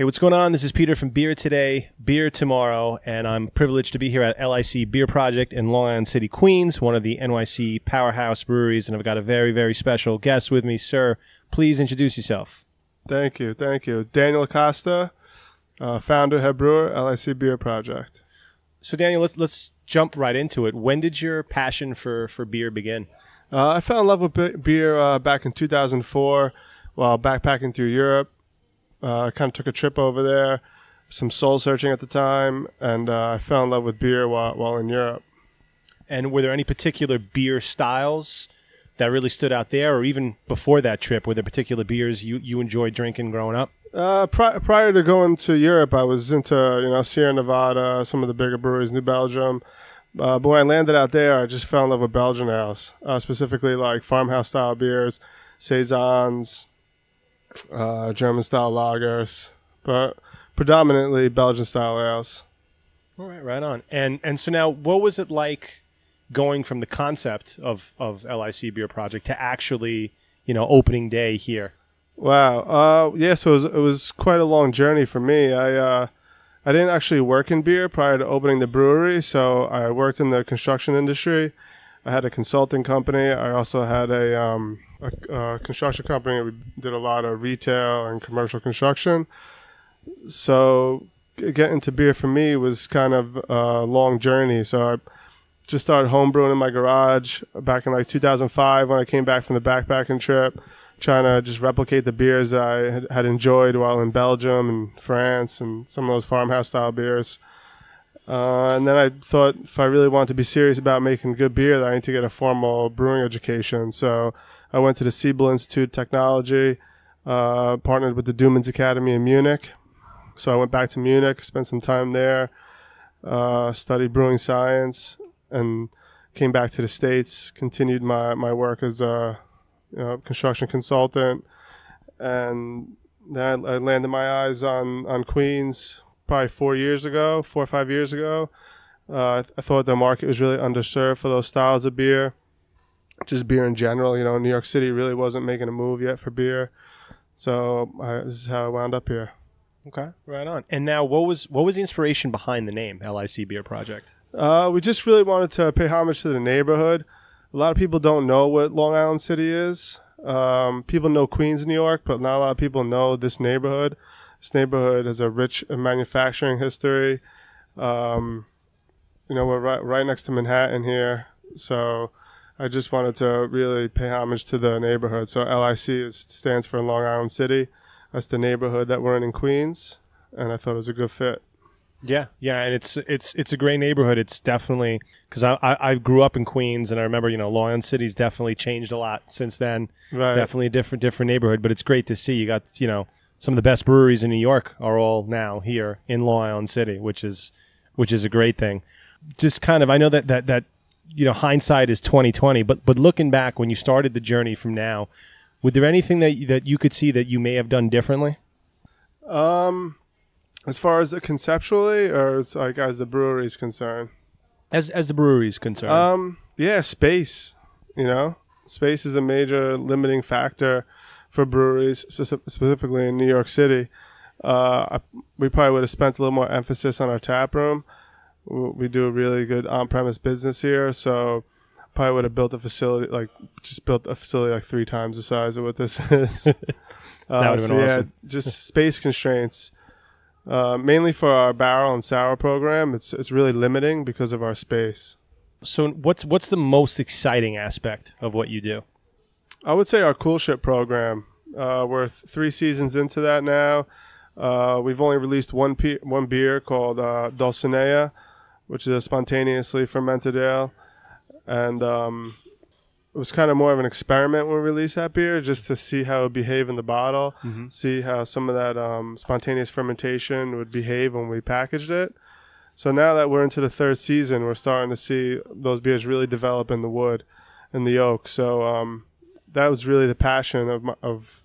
Hey, what's going on? This is Peter from Beer Today, Beer Tomorrow, and I'm privileged to be here at LIC Beer Project in Long Island City, Queens, one of the NYC powerhouse breweries, and I've got a very, very special guest with me. Sir, please introduce yourself. Thank you. Dan Acosta, founder, head brewer, LIC Beer Project. So, Daniel, let's jump right into it. When did your passion for beer begin? I fell in love with beer back in 2004 while backpacking through Europe. I kind of took a trip over there, some soul searching at the time, and I fell in love with beer while in Europe. And were there any particular beer styles that really stood out there, or even before that trip, were there particular beers you enjoyed drinking growing up? Prior to going to Europe, I was into Sierra Nevada, some of the bigger breweries, New Belgium. But when I landed out there, I just fell in love with Belgian ales, specifically like farmhouse style beers, saisons, German style lagers, but predominantly Belgian style ales. All right, right on. And so now, what was it like going from the concept of LIC Beer Project to actually, opening day here? Wow. So it was quite a long journey for me. I didn't actually work in beer prior to opening the brewery, so I worked in the construction industry. I had a consulting company. I also had a construction company. We did a lot of retail and commercial construction. So getting into beer for me was kind of a long journey. So I just started homebrewing in my garage back in like 2005 when I came back from the backpacking trip, trying to just replicate the beers that I had enjoyed while in Belgium and France and some of those farmhouse style beers. And then I thought if I really wanted to be serious about making good beer, that I need to get a formal brewing education. So I went to the Siebel Institute of Technology, partnered with the Dumans Academy in Munich. So I went back to Munich, spent some time there, studied brewing science, and came back to the States, continued my work as a construction consultant. And then I landed my eyes on Queens probably 4 or 5 years ago. I thought the market was really underserved for those styles of beer, just beer in general. New York City really wasn't making a move yet for beer. So this is how I wound up here. Okay, right on. And now, what was the inspiration behind the name LIC Beer Project? We just really wanted to pay homage to the neighborhood. A lot of people don't know what Long Island City is. People know Queens, New York, but not a lot of people know this neighborhood. This neighborhood has a rich manufacturing history. We're right next to Manhattan here, so I just wanted to really pay homage to the neighborhood. So LIC stands for Long Island City. That's the neighborhood that we're in Queens, and I thought it was a good fit. Yeah, and it's a great neighborhood. It's definitely, because I grew up in Queens, and I remember Long Island City's definitely changed a lot since then. Right. Definitely a different neighborhood, but it's great to see. You got some of the best breweries in New York are all now here in Long Island City, which is a great thing. Just kind of, I know that hindsight is 20/20, but looking back when you started the journey from now, was there anything that you could see that you may have done differently? As far as the conceptually, or as the brewery is concerned? As the brewery is concerned. Space. Space is a major limiting factor for breweries, specifically in New York City. We probably would have spent a little more emphasis on our tap room. We do a really good on-premise business here, so probably would have built a facility like 3 times the size of what this is. That would have been awesome. Just space constraints. Mainly for our barrel and sour program, it's really limiting because of our space. So what's the most exciting aspect of what you do? I would say our Cool Ship program. We're 3 seasons into that now. We've only released one beer called Dulcinea, which is a spontaneously fermented ale. And it was kind of more of an experiment when we released that beer, just to see how it would behave in the bottle, see how some of that spontaneous fermentation would behave when we packaged it. So now that we're into the 3rd season, we're starting to see those beers really develop in the wood and the oak. So that was really the passion of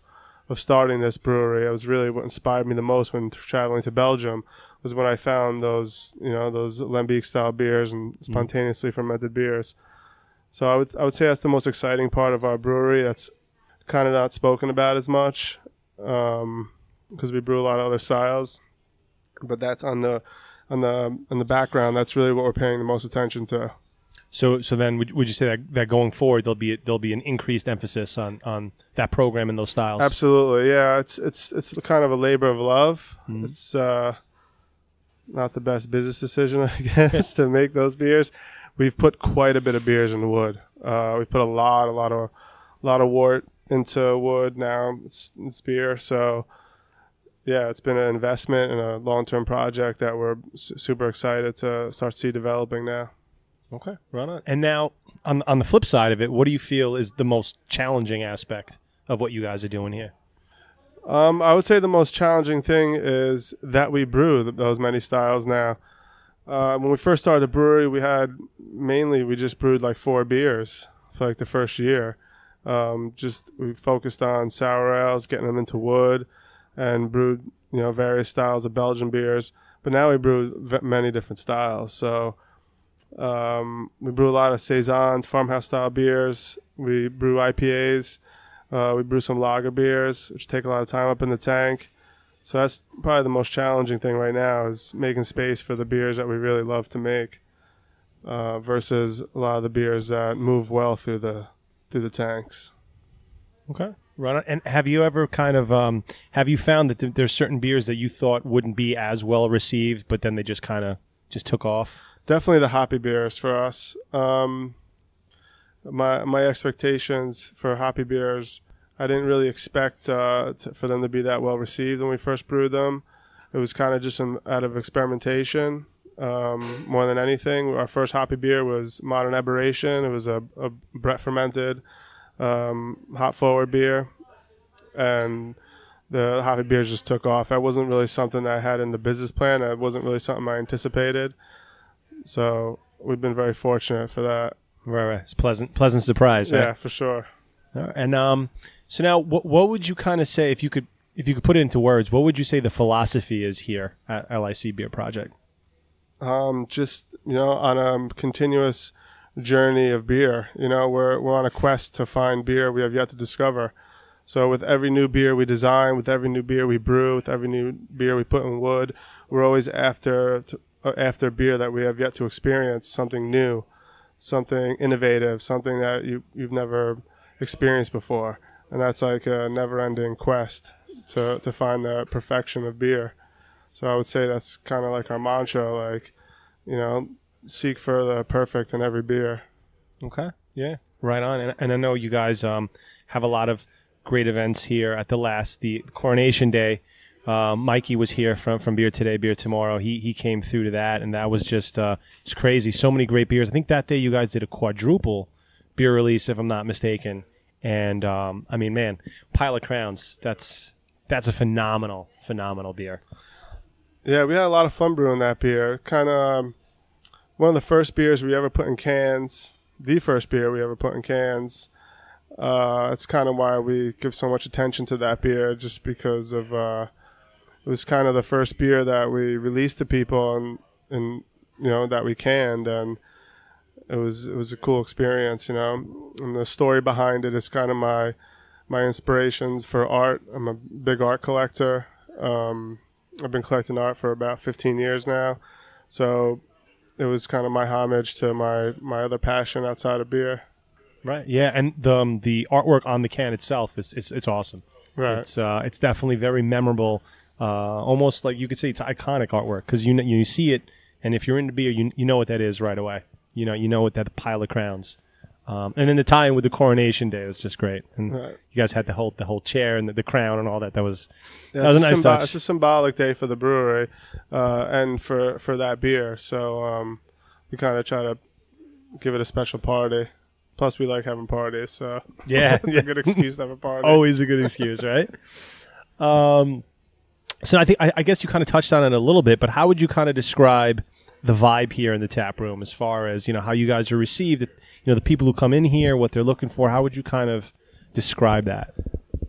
starting this brewery. It was really what inspired me the most when traveling to Belgium, was when I found those Lambic style beers and spontaneously fermented beers. So I would say that's the most exciting part of our brewery. That's kind of not spoken about as much. because we brew a lot of other styles. But that's on the background. That's really what we're paying the most attention to. So then would you say that going forward there'll be an increased emphasis on that program and those styles? Absolutely, yeah. It's kind of a labor of love. Mm-hmm. It's not the best business decision, I guess, to make those beers. We've put quite a bit of beers in wood. We put a lot of wort into wood. Now it's beer. So yeah, it's been an investment and a long-term project that we're super excited to start developing now. Okay, right on. And now, on the flip side of it, what do you feel is the most challenging aspect of what you guys are doing here? I would say the most challenging thing is that we brew those many styles now. When we first started the brewery, we just brewed like 4 beers for like the first year. We focused on sour ales, getting them into wood, and brewed various styles of Belgian beers. But now we brew many different styles. So we brew a lot of saisons, farmhouse style beers. We brew IPAs. We brew some lager beers, which take a lot of time up in the tank. So that's probably the most challenging thing right now, is making space for the beers that we really love to make, versus a lot of the beers that move well through the tanks. Okay. Right on. And have you ever have you found that there's certain beers that you thought wouldn't be as well received, but then they just took off? Definitely the hoppy beers for us. My expectations for hoppy beers, I didn't really expect for them to be that well received when we first brewed them. It was kind of just out of experimentation more than anything. Our first hoppy beer was Modern Aberration. It was a Brett fermented hop forward beer, and the hoppy beers just took off. That wasn't really something I had in the business plan. It wasn't really something I anticipated. So we've been very fortunate for that. Right. It's pleasant surprise, right? Yeah, for sure. And so now, what would you kind of say, if you could put it into words, what would you say the philosophy is here at LIC Beer Project? Just on a continuous journey of beer. We're on a quest to find beer we have yet to discover. So with every new beer we design, with every new beer we brew, with every new beer we put in wood, we're always after beer that we have yet to experience, something new, something innovative, something that you've never experienced before. And that's like a never-ending quest to find the perfection of beer. So I would say that's kind of like our mantra, seek for the perfect in every beer. Okay. Yeah. Right on. And I know you guys have a lot of great events here at the Coronation Day. Mikey was here from Beer Today, Beer Tomorrow. He came through to that, and that was just it's crazy. So many great beers. I think that day you guys did a quadruple beer release, if I'm not mistaken. And man, Pile of Crowns. That's a phenomenal beer. Yeah, we had a lot of fun brewing that beer. Kind of one of the first beers we ever put in cans. The first beer we ever put in cans. It's kind of why we give so much attention to that beer, just because of it was kind of the first beer that we released to people and that we canned, and it was a cool experience, And the story behind it is kind of my inspirations for art. I'm a big art collector. I've been collecting art for about 15 years now, so it was kind of my homage to my other passion outside of beer. Right. Yeah, and the artwork on the can itself it's awesome. Right. It's definitely very memorable. Almost like you could say it's iconic artwork, because you see it, and if you're into beer, you know what that is right away. You know what that Pile of Crowns. And then the tie-in with the Coronation Day was just great. And right. You guys had the whole chair and the crown and all that. That was a nice touch. It's a symbolic day for the brewery and for that beer. So we kind of try to give it a special party. Plus, we like having parties, so yeah, it's a good excuse to have a party. Always a good excuse, right? So I guess you kind of touched on it a little bit, but how would you kind of describe the vibe here in the tap room, as far as how you guys are received? The people who come in here, what they're looking for. How would you kind of describe that?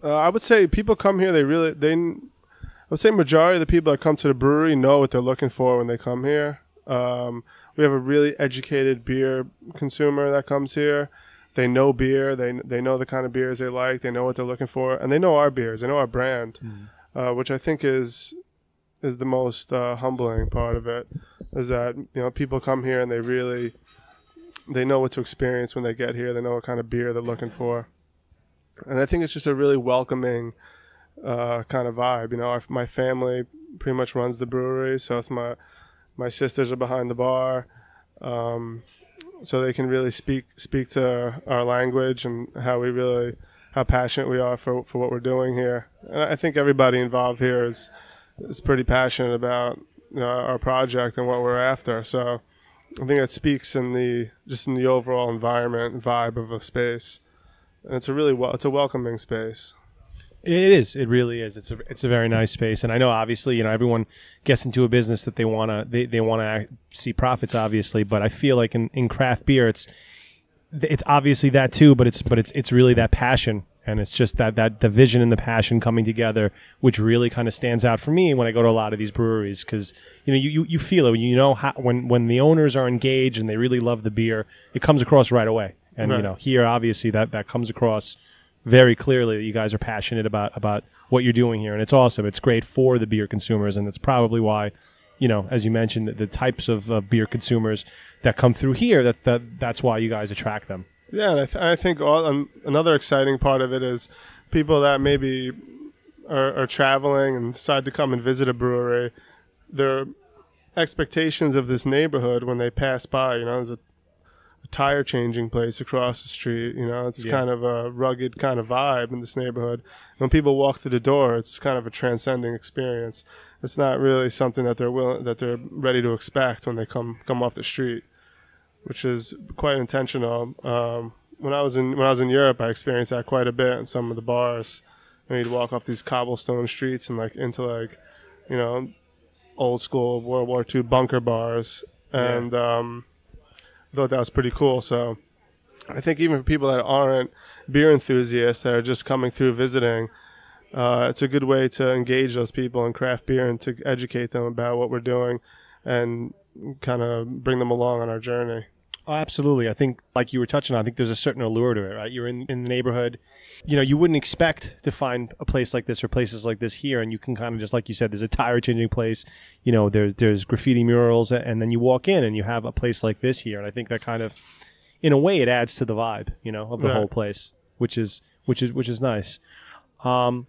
I would say people come here. I would say majority of the people that come to the brewery know what they're looking for when they come here. We have a really educated beer consumer that comes here. They know beer. They know the kind of beers they like. They know what they're looking for, and they know our beers. They know our brand. which I think is the most humbling part of it. Is that people come here and they know what to experience when they get here. They know what kind of beer they're looking for, and I think it's just a really welcoming kind of vibe. My family pretty much runs the brewery, so it's my sisters are behind the bar, so they can really speak to our language and how passionate we are for what we're doing here. And I think everybody involved here is pretty passionate about our project and what we're after. So I think it speaks in the overall environment vibe of a space, and it's a welcoming space. It is. It really is. It's a very nice space, and I know obviously everyone gets into a business that they wanna see profits, obviously. But I feel like in craft beer, it's obviously that too. But it's really that passion, and it's just that the vision and the passion coming together, which really kind of stands out for me when I go to a lot of these breweries, because you feel it. When the owners are engaged and they really love the beer, it comes across right away. And right. Here obviously that comes across very clearly that you guys are passionate about what you're doing here, and it's awesome. It's great for the beer consumers, and it's probably why, as you mentioned, the types of beer consumers that come through here, that's why you guys attract them. Yeah, and I think another exciting part of it is people that maybe are traveling and decide to come and visit a brewery. Their expectations of this neighborhood when they pass by, there's a tire changing place across the street. It's kind of a rugged kind of vibe in this neighborhood. When people walk through the door, it's kind of a transcending experience. It's not really something that they're ready to expect when they come off the street, which is quite intentional. When I was in Europe, I experienced that quite a bit in some of the bars. You'd walk off these cobblestone streets and into old school World War II bunker bars, and I thought that was pretty cool. So I think even for people that aren't beer enthusiasts that are just coming through visiting, it's a good way to engage those people in craft beer and to educate them about what we're doing and kind of bring them along on our journey. Oh, absolutely. I think, like you were touching on, I think there's a certain allure to it, right? You're in the neighborhood. You wouldn't expect to find a place like this or places like this here, and you can kind of, just like you said, there's a tire changing place. There's graffiti murals, and then you walk in and you have a place like this here, and I think that kind of, in a way, it adds to the vibe, of the whole place, which is nice. So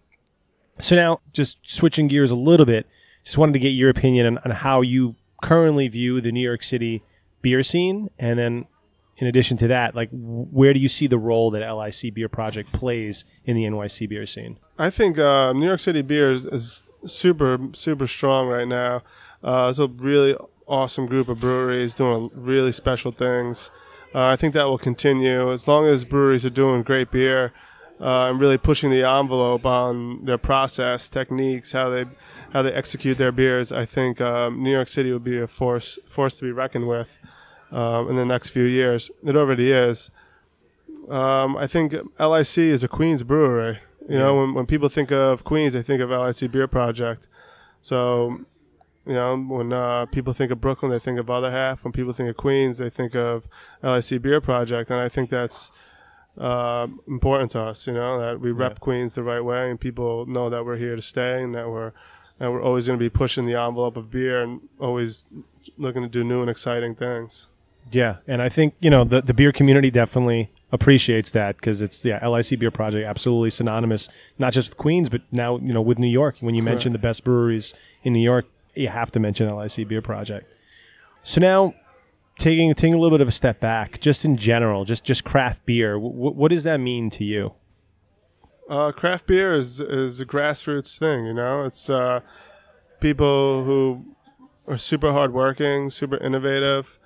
now, just switching gears a little bit, just wanted to get your opinion on how you currently view the New York City beer scene, and then in addition to that, where do you see the role that LIC Beer Project plays in the NYC beer scene? I think New York City beer is super, super strong right now. It's a really awesome group of breweries doing really special things. I think that will continue as long as breweries are doing great beer and really pushing the envelope on their process, techniques, how they execute their beers. I think New York City will be a force to be reckoned with in the next few years. It already is. I think LIC is a Queens brewery. When people think of Queens, they think of LIC Beer Project. So, when people think of Brooklyn, they think of Other Half. When people think of Queens, they think of LIC Beer Project. And I think that's important to us, that we rep Queens the right way, and people know that we're here to stay, and that we're always going to be pushing the envelope of beer and always looking to do new and exciting things. Yeah, and I think, the beer community definitely appreciates that, because it's, LIC Beer Project, absolutely synonymous, not just with Queens, but now, with New York. When you mention the best breweries in New York, you have to mention LIC Beer Project. So now, taking a little bit of a step back, just in general, just craft beer, what does that mean to you? Craft beer is a grassroots thing, It's people who are super hardworking, super innovative,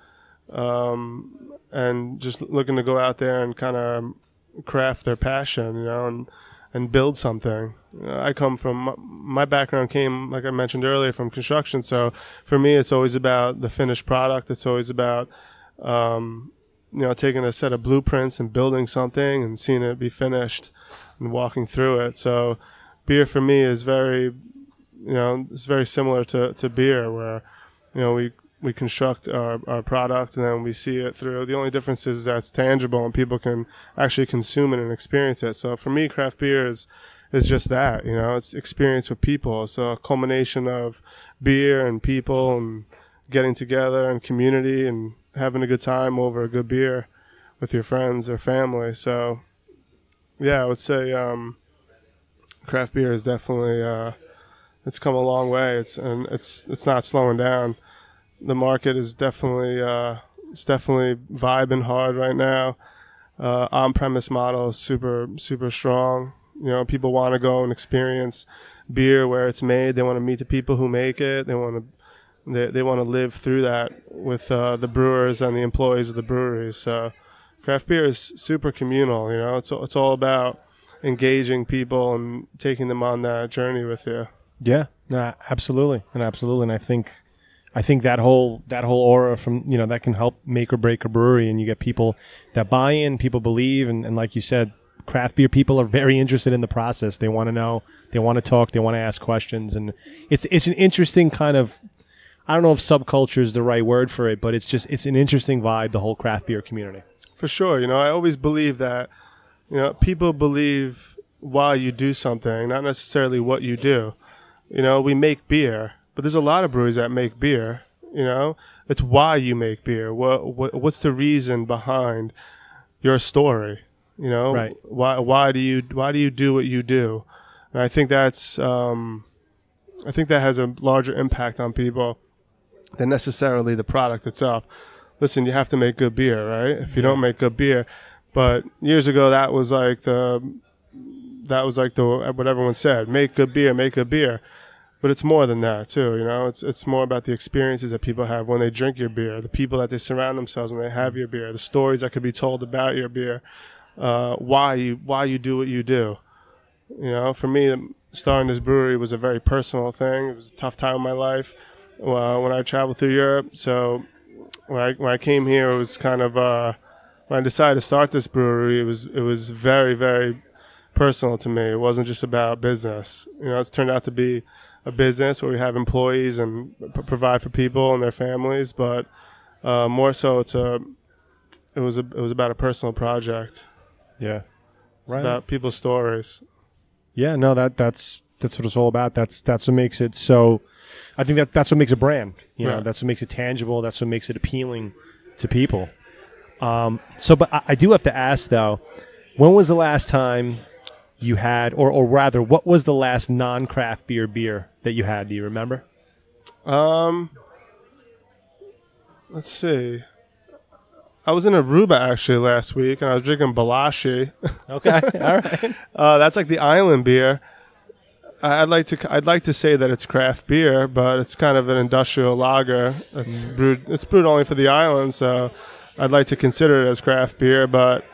and just looking to go out there and kind of craft their passion, and build something. I come from, my background came, like I mentioned earlier, from construction. So for me, it's always about the finished product. It's always about, taking a set of blueprints and building something and seeing it be finished and walking through it. So beer for me is very, it's very similar to beer, where, we construct our product and then we see it through. The only difference is that it's tangible and people can actually consume it and experience it. So for me, craft beer is is just that, you know, it's experience with people. So a culmination of beer and people and getting together and community and having a good time over a good beer with your friends or family. So yeah, I would say craft beer is definitely it's come a long way. It's not slowing down. The market is definitely it's definitely vibing hard right now. On-premise model is super strong. You know, people want to go and experience beer where it's made. They want to meet the people who make it. They want to live through that with the brewers and the employees of the breweries. So craft beer is super communal. You know, it's all about engaging people and taking them on that journey with you. Yeah, no, absolutely, and I think that whole aura from, you know, that can help make or break a brewery, and you get people that buy in, people believe, and like you said, craft beer people are very interested in the process. They want to know, they want to talk, they want to ask questions, and it's an interesting kind of, I don't know if subculture is the right word for it, but it's an interesting vibe, the whole craft beer community. For sure, you know, I always believe that, you know, people believe why you do something, not necessarily what you do. You know, we make beer, but there's a lot of breweries that make beer. You know, it's why you make beer. What's the reason behind your story? You know, right? Why do you do what you do? And I think that has a larger impact on people than necessarily the product itself. Listen, you have to make good beer, right? If you don't make good beer, but years ago that was like the what everyone said: make good beer, make good beer. But it's more than that too, you know. It's more about the experiences that people have when they drink your beer, the people that they surround themselves when they have your beer, the stories that could be told about your beer, why you do what you do. You know, for me, starting this brewery was a very personal thing. It was a tough time in my life when I traveled through Europe. So when I came here, it was kind of when I decided to start this brewery, it was very, very personal to me. It wasn't just about business. You know, it's turned out to be a business where we have employees and provide for people and their families, but more so it was about a personal project. Yeah, it's about people's stories. Yeah, no, that's what it's all about. That's what makes it so. I think that's what makes a brand. You know, that's what makes it tangible. That's what makes it appealing to people. But I do have to ask though, when was the last time you had, or rather, what was the last non-craft beer that you had? Do you remember? Let's see. I was in Aruba actually last week, and I was drinking Balashi. Okay, all right. That's like the island beer. I'd like to say that it's craft beer, but it's kind of an industrial lager. It's brewed only for the island, so I'd like to consider it as craft beer, but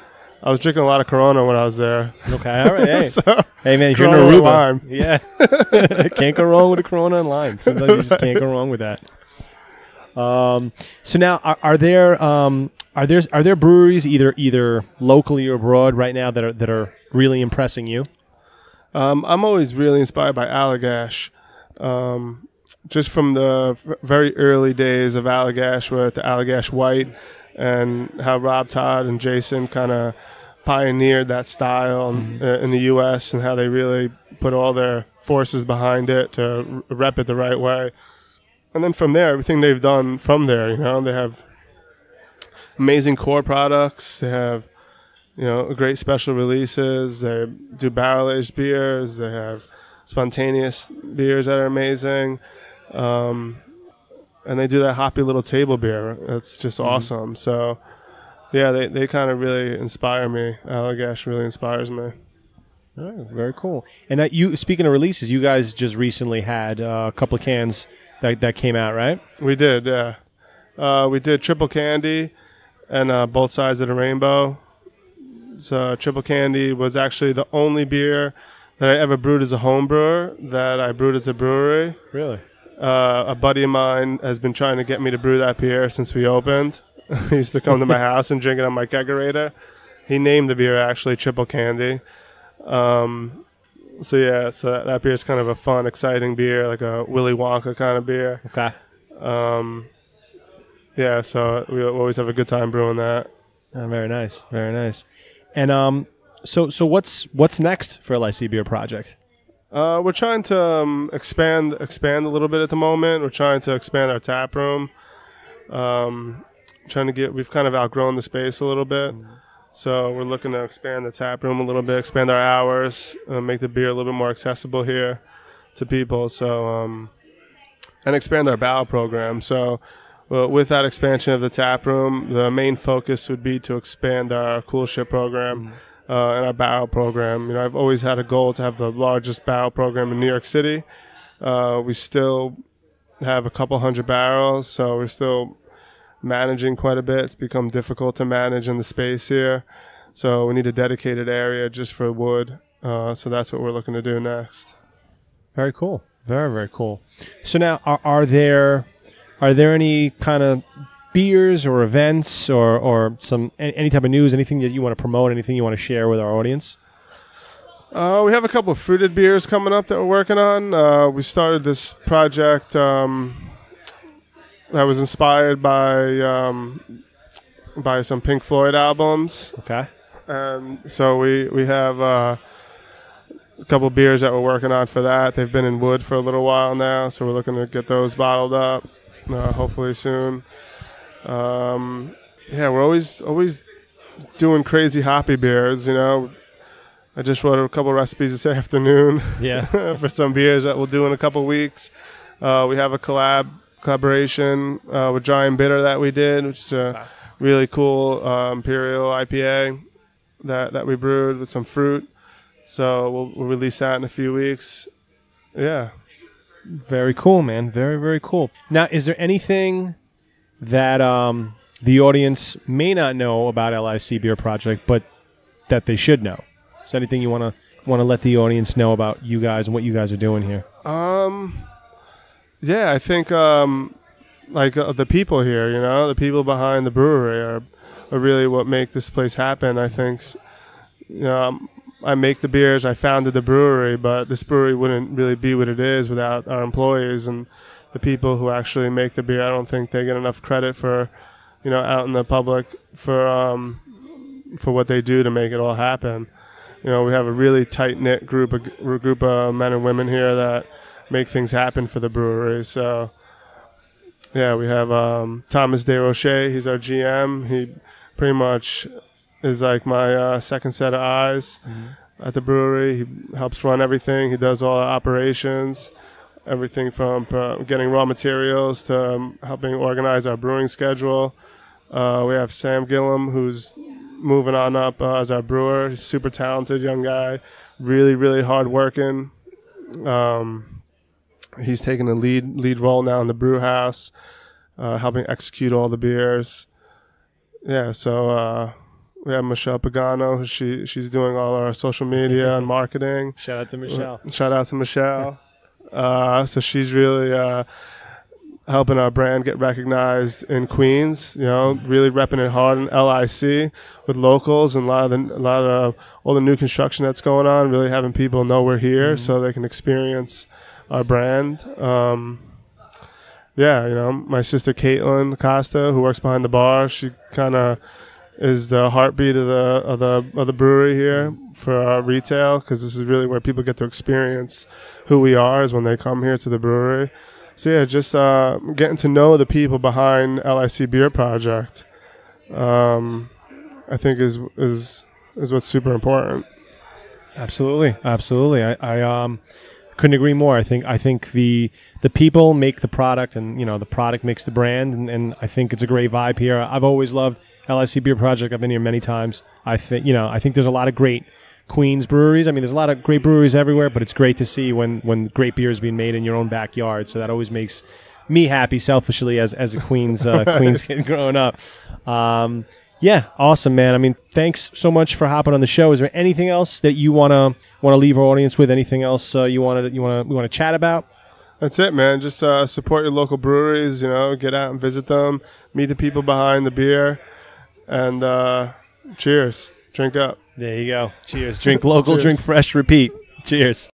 I was drinking a lot of Corona when I was there. Okay, all right. Hey, so, hey man, if you're in Aruba, lime. Yeah, can't go wrong with a Corona and lime. Sometimes you just can't go wrong with that. So now, are there breweries either locally or abroad right now that are really impressing you? I'm always really inspired by Allagash. Just from the very early days of Allagash with the Allagash White, and how Rob Todd and Jason kind of pioneered that style in the U.S. and how they really put all their forces behind it to rep it the right way. And then from there, everything they've done from there, you know, they have amazing core products. They have, you know, great special releases. They do barrel-aged beers. They have spontaneous beers that are amazing. And they do that hoppy little table beer. It's just awesome. So, yeah, they kind of really inspire me. Allagash really inspires me. All right, very cool. And speaking of releases, you guys just recently had a couple of cans that came out, right? We did, yeah. We did Triple Candy and Both Sides of the Rainbow. So Triple Candy was actually the only beer that I ever brewed as a home brewer that I brewed at the brewery. Really? A buddy of mine has been trying to get me to brew that beer since we opened. He used to come to my house and drink it on my kegerator. He named the beer actually Triple Candy. So that beer is kind of a fun, exciting beer, like a Willy Wonka kind of beer. Okay. So we always have a good time brewing that. Oh, very nice, very nice. And So what's next for LIC Beer Project? We're trying to expand a little bit at the moment. We're trying to expand our tap room. We've kind of outgrown the space a little bit. So we're looking to expand the tap room a little bit, expand our hours, make the beer a little bit more accessible here to people. So, and expand our barrel program. So with that expansion of the tap room, the main focus would be to expand our coolship program and our barrel program. I've always had a goal to have the largest barrel program in New York City. We still have a couple hundred barrels, so we're still managing quite a bit. It's become difficult to manage in the space here, so we need a dedicated area just for wood. So that's what we're looking to do next. Very cool. Very, very cool. So now, are there any kind of beers or events or any type of news, anything that you want to promote, anything you want to share with our audience? We have a couple of fruited beers coming up that we're working on. We started this project that was inspired by some Pink Floyd albums. Okay. And so we have a couple of beers that we're working on for that. They've been in wood for a little while now, so we're looking to get those bottled up hopefully soon. We're always doing crazy hoppy beers, I just wrote a couple recipes this afternoon for some beers that we'll do in a couple weeks. We have a collaboration with Dry and Bitter that we did, which is a really cool Imperial IPA that we brewed with some fruit. So we'll release that in a few weeks. Yeah. Very cool, man. Very, very cool. Now, is there anything that the audience may not know about LIC Beer Project, but that they should know? Is there anything you want to let the audience know about you guys and what you guys are doing here? Yeah, I think the people here, the people behind the brewery are really what make this place happen. I think, I make the beers, I founded the brewery, but this brewery wouldn't really be what it is without our employees and the people who actually make the beer. I don't think they get enough credit for, out in the public for what they do to make it all happen. We have a really tight-knit group of men and women here that make things happen for the brewery. So, yeah, we have Thomas DeRoche. He's our GM. He pretty much is like my second set of eyes at the brewery. He helps run everything. He does all our operations, everything from getting raw materials to helping organize our brewing schedule. We have Sam Gillum, who's moving on up as our brewer. He's a super talented young guy, really, really hard working. He's taking a lead role now in the brew house, helping execute all the beers. Yeah, so we have Michelle Pagano. She's doing all our social media and marketing. Shout out to Michelle. Shout out to Michelle. So she's really helping our brand get recognized in Queens, really repping it hard in LIC with locals and a lot of all the new construction that's going on, really having people know we're here so they can experience our brand. My sister Caitlin Acosta, who works behind the bar, she kind of is the heartbeat of the brewery here for our retail, because this is really where people get to experience who we are, is when they come here to the brewery. So yeah, just getting to know the people behind LIC Beer Project, I think is what's super important. Absolutely. I couldn't agree more. I think the people make the product, and the product makes the brand, and I think it's a great vibe here. I've always loved LIC Beer Project. I've been here many times. I think there's a lot of great Queens breweries. I mean, there's a lot of great breweries everywhere, but it's great to see when great beer is being made in your own backyard. So that always makes me happy, selfishly, as a Queens Queens kid growing up. Yeah, awesome, man. I mean, thanks so much for hopping on the show. Is there anything else that you wanna leave our audience with? Anything else you want to chat about? That's it, man. Just support your local breweries. Get out and visit them, meet the people behind the beer, and cheers. Drink up. There you go. Cheers. Drink local, Cheers. Drink fresh, repeat. Cheers.